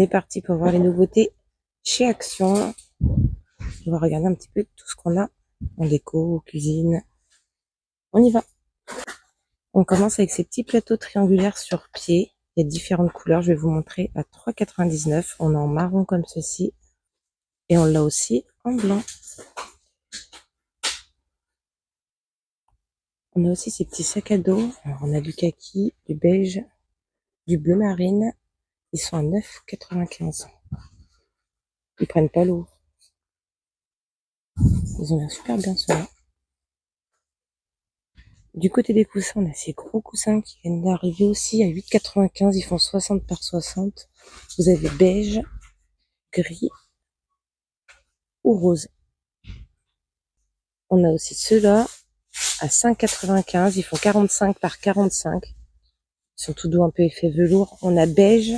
On est parti pour voir les nouveautés chez Action. On va regarder un petit peu tout ce qu'on a en déco, cuisine. On y va. On commence avec ces petits plateaux triangulaires sur pied. Il y a différentes couleurs. Je vais vous montrer à 3,99 €. On a en marron comme ceci. Et on l'a aussi en blanc. On a aussi ces petits sacs à dos. Alors, on a du kaki, du beige, du bleu marine. Ils sont à 9,95 €. Ils prennent pas l'eau. Ils ont l'air super bien ceux-là. Du côté des coussins, on a ces gros coussins qui viennent d'arriver aussi à 8,95 €. Ils font 60 par 60. Vous avez beige, gris ou rose. On a aussi ceux-là à 5,95 €. Ils font 45 par 45. Ils sont tout doux, un peu effet velours. On a beige,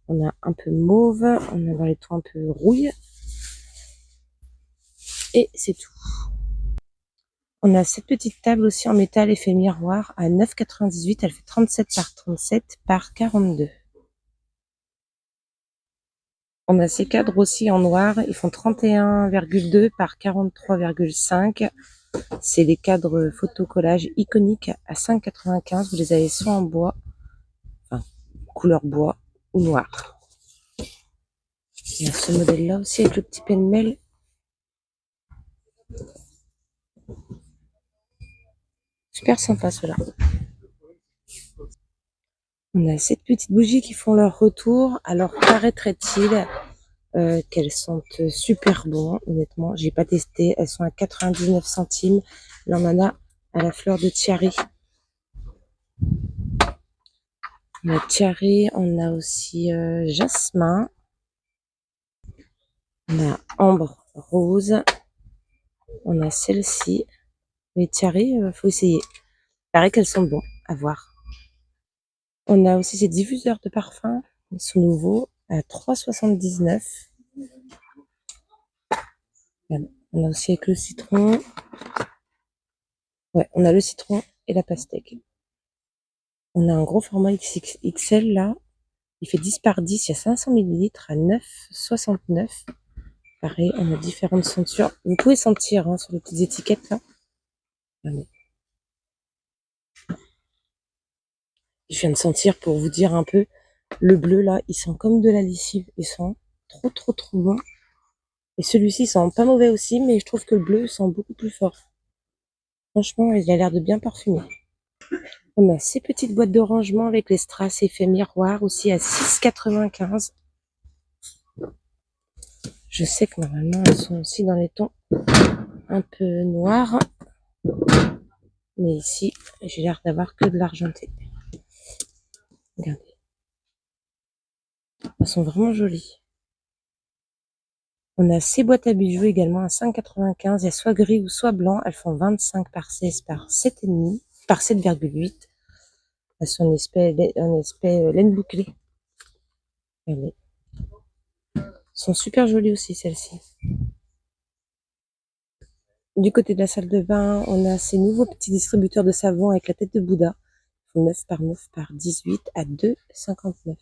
on a un peu mauve, on a dans les tons un peu rouille. Et c'est tout. On a cette petite table aussi en métal effet miroir à 9,98 €. Elle fait 37 par 37 par 42. On a ces cadres aussi en noir. Ils font 31,2 par 43,5. C'est les cadres photocollage iconiques à 5,95 €. Vous les avez soit en bois, enfin, couleur bois ou noir. Il y a ce modèle-là aussi avec le petit pêle-mêle. Super sympa ceux-là. On a ces petites bougies qui font leur retour. Alors paraîtrait-il qu'elles sont super bonnes. Honnêtement, j'ai pas testé. Elles sont à 99 centimes. Là, on en a à la fleur de Chiari. On a Chiari, on a aussi jasmin. On a ambre rose. On a celle-ci. Les Chiari, faut essayer. Il paraît qu'elles sont bonnes à voir. On a aussi ces diffuseurs de parfum. Ils sont nouveaux à 3,79 €. On a aussi avec le citron. Ouais, on a le citron et la pastèque. On a un gros format XXL là. Il fait 10 par 10. Il y a 500 ml à 9,69 €. Pareil, on a différentes sentures. Vous pouvez sentir sur les petites étiquettes là. Allez. Je viens de sentir pour vous dire un peu. Le bleu là, il sent comme de la lessive. Il sent trop bon. Et celui-ci sent pas mauvais aussi, mais je trouve que le bleu sent beaucoup plus fort. Franchement, il a l'air de bien parfumer. On a ces petites boîtes de rangement avec les strass effet miroir aussi à 6,95 €. Je sais que normalement elles sont aussi dans les tons un peu noirs. Mais ici, j'ai l'air d'avoir que de l'argenté. Regardez. Elles sont vraiment jolies. On a ces boîtes à bijoux également à 5,95 €. Il y a soit gris ou soit blanc. Elles font 25 par 16 par 7,5 par 7,8. Elles sont en aspect laine bouclée. Elles sont super jolies aussi celles-ci. Du côté de la salle de bain, on a ces nouveaux petits distributeurs de savon avec la tête de Bouddha. Ils font 9 par 9 par 18 à 2,59 €.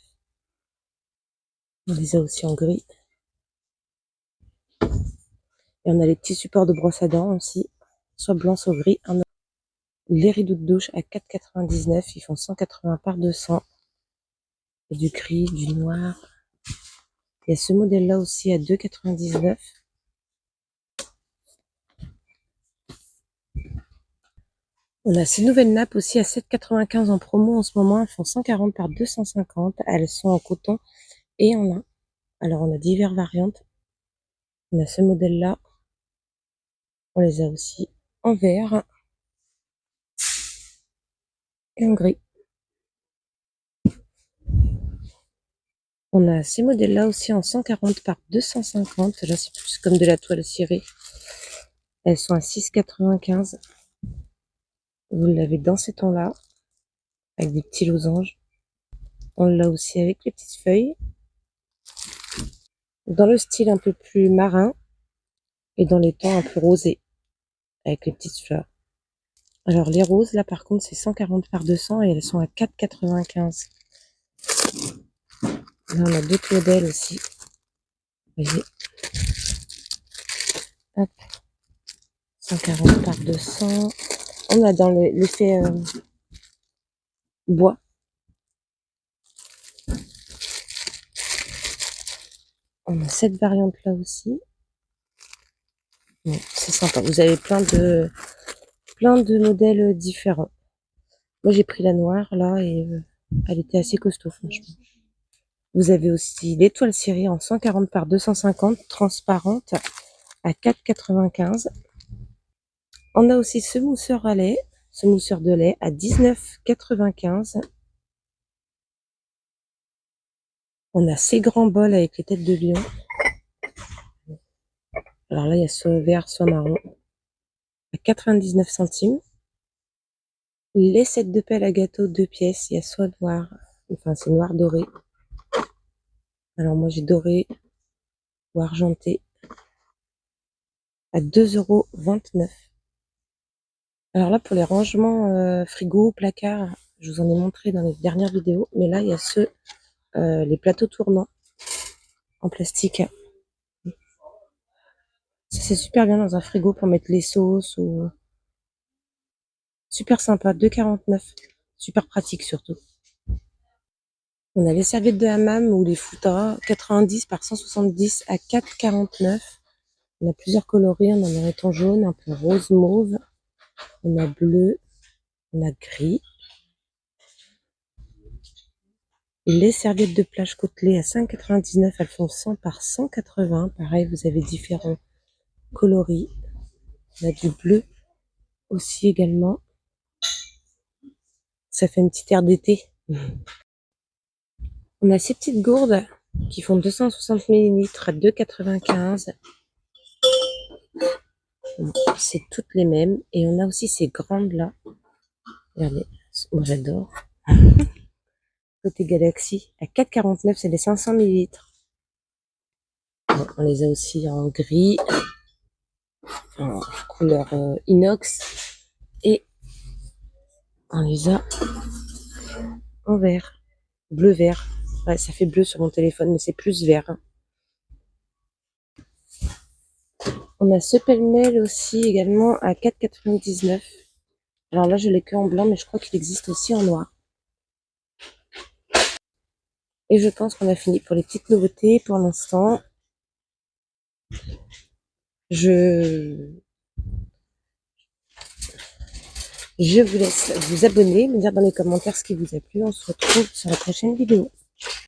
On les a aussi en gris. Et on a les petits supports de brosse à dents aussi, soit blanc, soit gris. Les rideaux de douche à 4,99 €. Ils font 180 par 200. Et du gris, du noir. Il y a ce modèle-là aussi à 2,99 €. On a ces nouvelles nappes aussi à 7,95 € en promo en ce moment. Elles font 140 par 250. Elles sont en coton et en lin. Alors on a diverses variantes. On a ce modèle-là. On les a aussi en vert et en gris. On a ces modèles-là aussi en 140 par 250. Là, c'est plus comme de la toile cirée. Elles sont à 6,95 €. Vous l'avez dans ces tons-là, avec des petits losanges. On l'a aussi avec les petites feuilles. Dans le style un peu plus marin. Et dans les tons un peu rosés, avec les petites fleurs. Alors les roses, là par contre, c'est 140 par 200 et elles sont à 4,95 €. Là, on a d'autres modèles aussi. Vous voyez. Hop. 140 par 200. On a dans l'effet bois. On a cette variante là aussi. Bon, c'est sympa. Vous avez plein de modèles différents. Moi, j'ai pris la noire là et elle était assez costaud, franchement. Vous avez aussi l'étoile cirée en 140 par 250, transparente, à 4,95. On a aussi ce mousseur de lait à 19,95. On a ces grands bols avec les têtes de lion. Alors là, il y a soit vert, soit marron, à 99 centimes. Les sets de pelle à gâteau 2 pièces, il y a soit noir, enfin c'est noir doré. Alors moi j'ai doré ou argenté à 2,29 €. Alors là pour les rangements frigo, placard, je vous en ai montré dans les dernières vidéos, mais là il y a les plateaux tournants en plastique. Ça c'est super bien dans un frigo pour mettre les sauces ou super sympa, 2,49 €. Super pratique surtout. On a les serviettes de hammam ou les foutas, 90 par 170 à 4,49 €. On a plusieurs coloris, on en a en jaune, un peu rose mauve, on a bleu, on a gris. Les serviettes de plage côtelées à 5,99 €, elles font 100 par 180. Pareil, vous avez différents coloris. On a du bleu aussi également. Ça fait une petite air d'été. On a ces petites gourdes qui font 260 ml à 2,95 €. C'est toutes les mêmes. Et on a aussi ces grandes là. Regardez, moi j'adore. Côté Galaxy, à 4,49 €, c'est les 500 ml. On les a aussi en gris, en couleur inox, et on les a en vert, bleu-vert. Ouais, ça fait bleu sur mon téléphone, mais c'est plus vert. On a ce pêle-mêle aussi également à 4,99 €. Alors là, je l'ai que en blanc, mais je crois qu'il existe aussi en noir. Et je pense qu'on a fini pour les petites nouveautés pour l'instant. Je vous laisse vous abonner, me dire dans les commentaires ce qui vous a plu. On se retrouve sur la prochaine vidéo.